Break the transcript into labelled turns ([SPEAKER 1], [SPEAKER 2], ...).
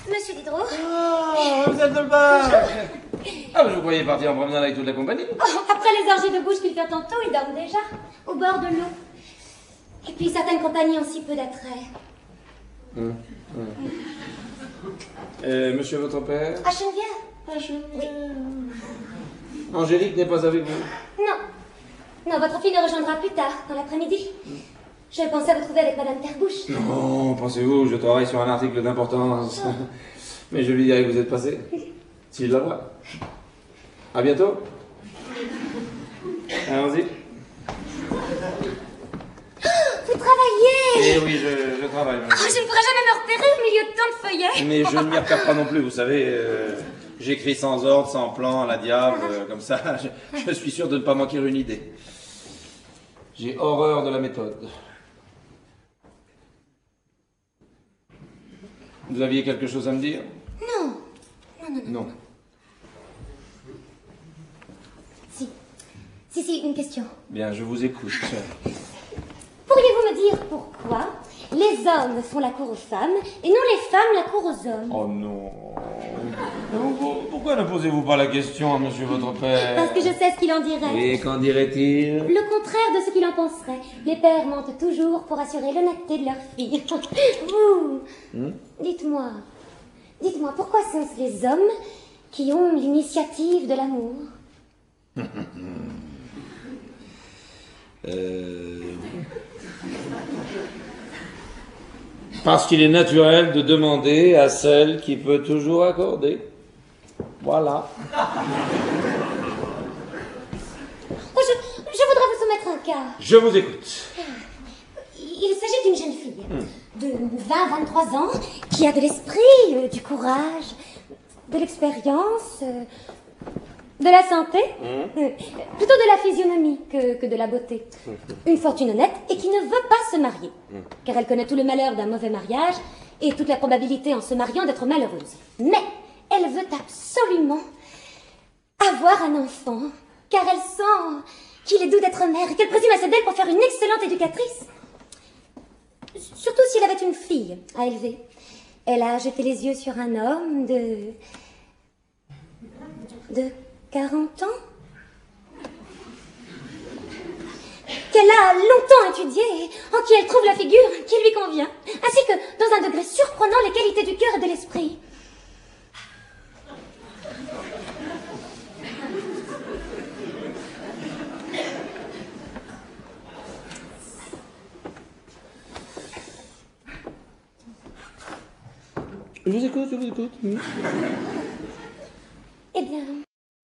[SPEAKER 1] Monsieur Diderot.
[SPEAKER 2] Ah, vous êtes de part. Ah, je vous croyais partir en promenade avec toute la compagnie.
[SPEAKER 1] Oh, après les orgies de bouche qu'il fait tantôt, ils dorment déjà, au bord de l'eau. Et puis certaines compagnies ont si peu d'attrait.
[SPEAKER 2] Monsieur votre père?
[SPEAKER 1] Ah, Geneviève?
[SPEAKER 2] Ah, Geneviève. Angélique n'est pas avec vous?
[SPEAKER 1] Non. Non, votre fille nous rejoindra plus tard, dans l'après-midi. Je pensais vous trouver avec Madame Terbouche.
[SPEAKER 2] Non, pensez-vous, je travaille sur un article d'importance. Mais je lui dirai que vous êtes passé. S'il la voit. À bientôt. Allons-y.
[SPEAKER 1] Vous travaillez?
[SPEAKER 2] Eh oui, je travaille.
[SPEAKER 1] Oh, je ne pourrais jamais me repérer au milieu de tant de feuillets.
[SPEAKER 2] Mais je ne m'y repère pas non plus, vous savez. J'écris sans ordre, sans plan, à la diable, comme ça. Je suis sûr de ne pas manquer une idée. J'ai horreur de la méthode. Vous aviez quelque chose à me dire?
[SPEAKER 1] Non.
[SPEAKER 2] Non.
[SPEAKER 1] Si, une question.
[SPEAKER 2] Bien, je vous écoute.
[SPEAKER 1] Pourriez-vous me dire pourquoi les hommes font la cour aux femmes et non les femmes la cour aux hommes?
[SPEAKER 2] Oh non. Pourquoi ne posez-vous pas la question à monsieur votre père?
[SPEAKER 1] Parce que je sais ce qu'il en dirait.
[SPEAKER 2] Et qu'en dirait-il?
[SPEAKER 1] Le contraire de ce qu'il en penserait. Les pères mentent toujours pour assurer l'honnêteté de leurs filles. Vous, dites-moi, pourquoi sont-ce les hommes qui ont l'initiative de l'amour?
[SPEAKER 2] Parce qu'il est naturel de demander à celle qui peut toujours accorder. Voilà.
[SPEAKER 1] Oh, je voudrais vous soumettre un cas.
[SPEAKER 2] Je vous écoute.
[SPEAKER 1] Il s'agit d'une jeune fille de 20-23 ans qui a de l'esprit, du courage, de l'expérience, de la santé, plutôt de la physionomie que de la beauté. Une fortune honnête et qui ne veut pas se marier, car elle connaît tout le malheur d'un mauvais mariage et toute la probabilité en se mariant d'être malheureuse. Mais elle veut absolument avoir un enfant, car elle sent qu'il est doux d'être mère et qu'elle présume assez d'elle pour faire une excellente éducatrice. Surtout si elle avait une fille à élever. Elle a jeté les yeux sur un homme de 40 ans qu'elle a longtemps étudié et en qui elle trouve la figure qui lui convient, ainsi que, dans un degré surprenant, les qualités du cœur et de l'esprit.
[SPEAKER 2] Je vous écoute.
[SPEAKER 1] Eh bien,